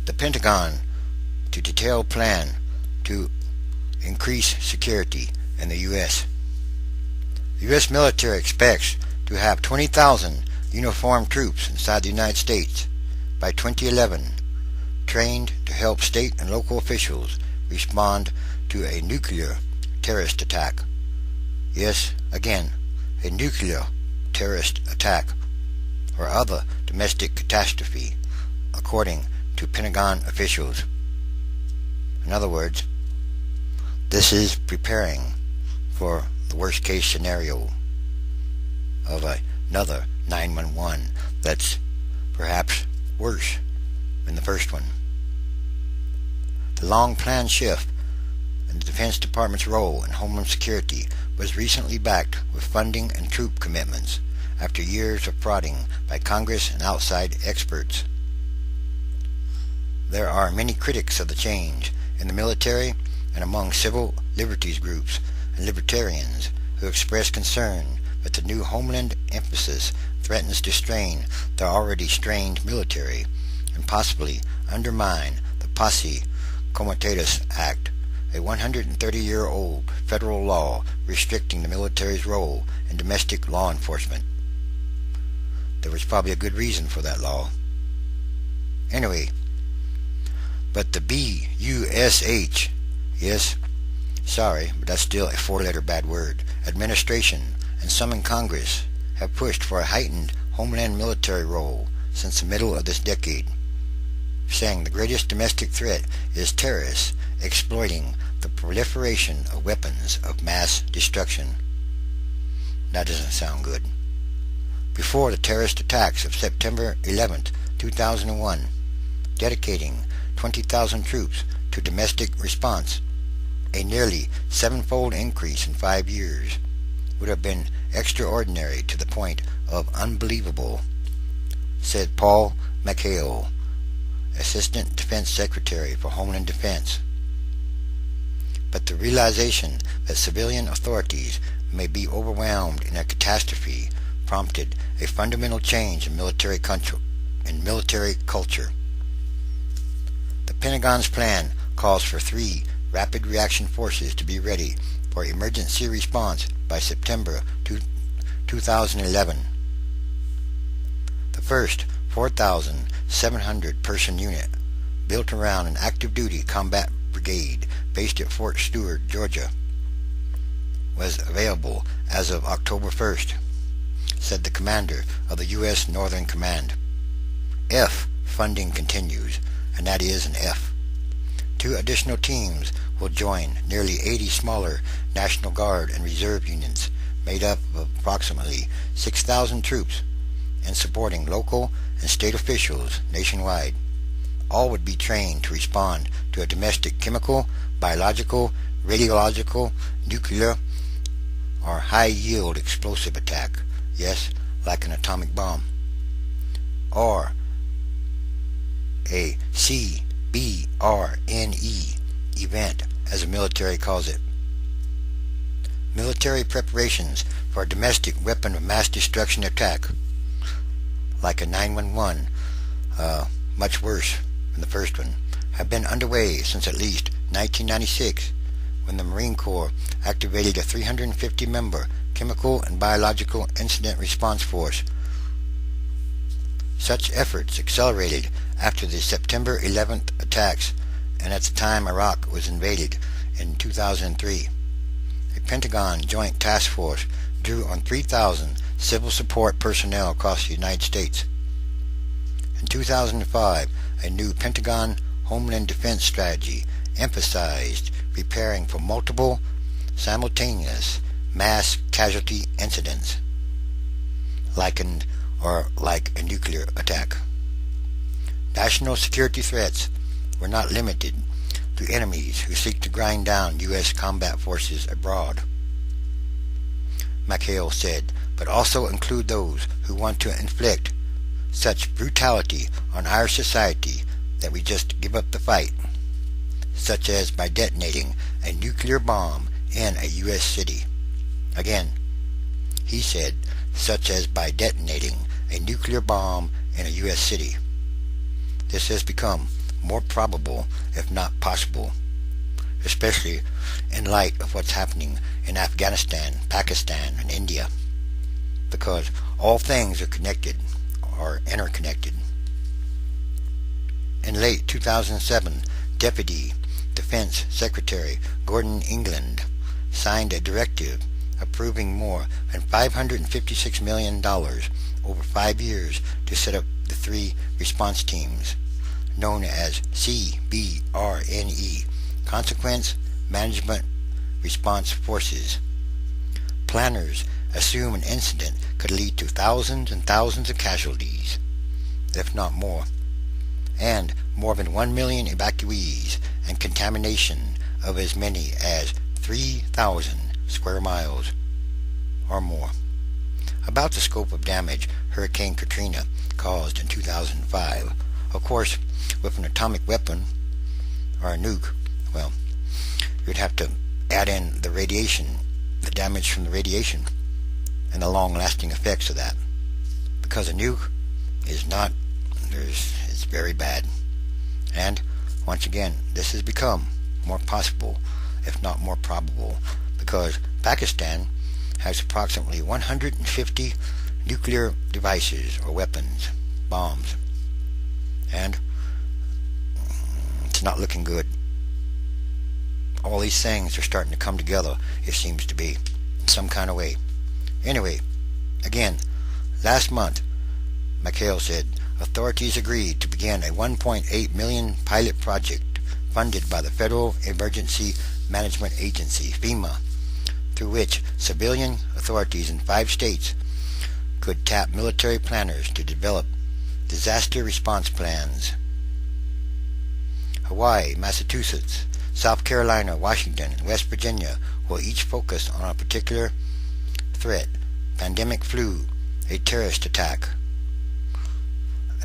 the Pentagon to detail plan to increase security in the U.S. The U.S. military expects to have 20,000 uniformed troops inside the United States by 2011, trained to help state and local officials respond to a nuclear terrorist attack. Yes, again, a nuclear terrorist attack or other domestic catastrophe, according to Pentagon officials. In other words, this is preparing for the worst case scenario of another 911 that's perhaps worse than the first one. The long-planned shift in the Defense Department's role in Homeland Security was recently backed with funding and troop commitments after years of prodding by Congress and outside experts. There are many critics of the change in the military and among civil liberties groups and libertarians who express concern that the new Homeland emphasis threatens to strain the already strained military and possibly undermine the Posse Comitatus Act, a 130-year-old federal law restricting the military's role in domestic law enforcement. There was probably a good reason for that law. Anyway, but the BUSH, yes, sorry, but that's still a four-letter bad word, administration and some in Congress have pushed for a heightened homeland military role since the middle of this decade, saying the greatest domestic threat is terrorists exploiting the proliferation of weapons of mass destruction. That doesn't sound good. Before the terrorist attacks of September 11, 2001, dedicating 20,000 troops to domestic response, a nearly sevenfold increase in 5 years, would have been extraordinary to the point of unbelievable, said Paul McHale, Assistant Defense Secretary for Homeland Defense. But the realization that civilian authorities may be overwhelmed in a catastrophe prompted a fundamental change in military culture. The Pentagon's plan calls for 3 rapid reaction forces to be ready for emergency response by September 2011. The first 4,700 person unit, built around an active duty combat brigade based at Fort Stewart, Georgia, was available as of October 1st, said the commander of the U.S. Northern Command. F funding continues, and that is an F. 2 additional teams will join nearly 80 smaller National Guard and Reserve units made up of approximately 6,000 troops and supporting local and state officials nationwide. All would be trained to respond to a domestic chemical, biological, radiological, nuclear, or high-yield explosive attack, yes, like an atomic bomb, or a CBRNE event, as the military calls it. Military preparations for a domestic weapon of mass destruction attack, like a 911, much worse than the first one, have been underway since at least 1996, when the Marine Corps activated a 350-member chemical and biological incident response force. Such efforts accelerated after the September 11th attacks, and at the time Iraq was invaded in 2003. A Pentagon Joint Task Force drew on 3,000 civil support personnel across the United States. In 2005, a new Pentagon Homeland Defense strategy emphasized preparing for multiple, simultaneous mass casualty incidents, like a nuclear attack. National security threats were not limited to enemies who seek to grind down U.S. combat forces abroad, McHale said, but also include those who want to inflict such brutality on our society that we just give up the fight, such as by detonating a nuclear bomb in a U.S. city. Again, he said, such as by detonating a nuclear bomb in a U.S. city. This has become more probable, if not possible, especially in light of what's happening in Afghanistan, Pakistan, and India, because all things are connected or interconnected. In late 2007, Deputy Defense Secretary Gordon England signed a directive approving more than $556 million over 5 years to set up the 3 response teams, known as CBRNE, Consequence Management Response Forces. Planners assume an incident could lead to thousands and thousands of casualties, if not more, and more than 1 million evacuees and contamination of as many as 3,000 square miles or more. About the scope of damage Hurricane Katrina caused in 2005, of course, with an atomic weapon or a nuke, well, you'd have to add in the radiation, the damage from the radiation, and the long-lasting effects of that. Because a nuke is not, it's very bad. And, once again, this has become more possible, if not more probable, because Pakistan has approximately 150 nuclear devices or weapons, bombs, and it's not looking good. All these things are starting to come together, it seems to be, in some kind of way. Anyway, again, last month, McHale said authorities agreed to begin a $1.8 million pilot project funded by the Federal Emergency Management Agency, FEMA, through which civilian authorities in 5 states could tap military planners to develop disaster response plans. Hawaii, Massachusetts, South Carolina, Washington, and West Virginia will each focus on a particular threat: pandemic flu, a terrorist attack,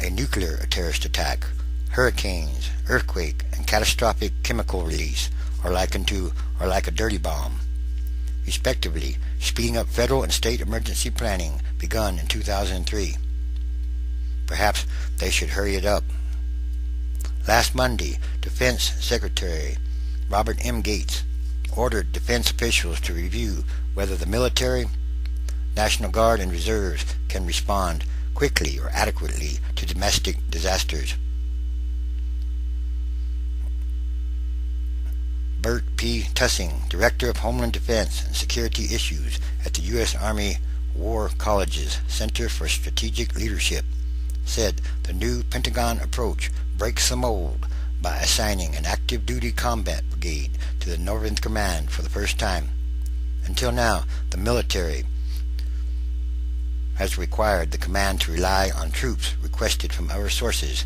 a nuclear terrorist attack, hurricanes, earthquake, and catastrophic chemical release are likened to or like a dirty bomb, respectively, speeding up federal and state emergency planning begun in 2003. Perhaps they should hurry it up. Last Monday, Defense Secretary Robert M. Gates ordered defense officials to review whether the military, National Guard, and reserves can respond quickly or adequately to domestic disasters. Bert P. Tussing, Director of Homeland Defense and Security Issues at the U.S. Army War College's Center for Strategic Leadership, said the new Pentagon approach breaks the mold by assigning an active duty combat brigade to the Northern Command for the first time. Until now, the military has required the command to rely on troops requested from other sources.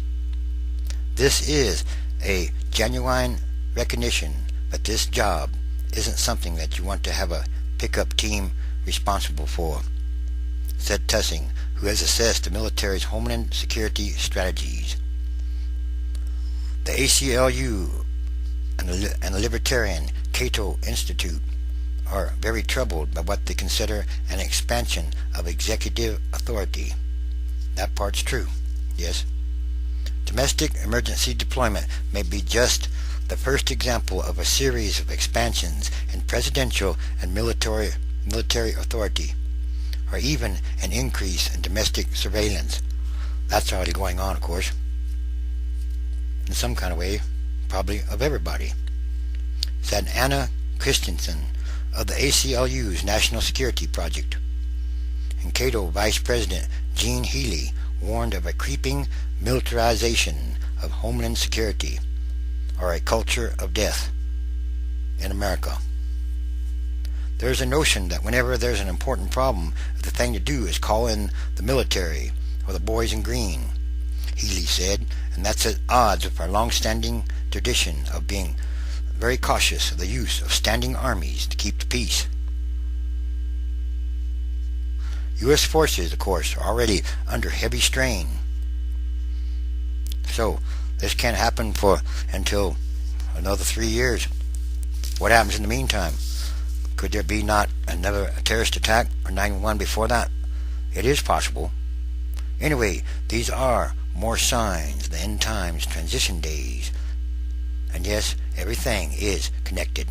This is a genuine recognition that this job isn't something that you want to have a pickup team responsible for, said Tussing, who has assessed the military's homeland security strategies. The ACLU and the Libertarian Cato Institute are very troubled by what they consider an expansion of executive authority. That part's true, yes. Domestic emergency deployment may be just the first example of a series of expansions in presidential and military authority, or even an increase in domestic surveillance. That's already going on, of course, in some kind of way, probably of everybody, said Anna Christensen of the ACLU's National Security Project. And Cato Vice President Gene Healy warned of a creeping militarization of Homeland Security, or a culture of death, in America. There's a notion that whenever there's an important problem, the thing to do is call in the military or the boys in green, Healy said, and that's at odds with our long-standing tradition of being very cautious of the use of standing armies to keep the peace. U.S. forces, of course, are already under heavy strain. So, this can't happen for until another 3 years. What happens in the meantime? Could there be not another terrorist attack or 9/11 before that? It is possible. Anyway, these are more signs, the end times transition days. And yes, everything is connected.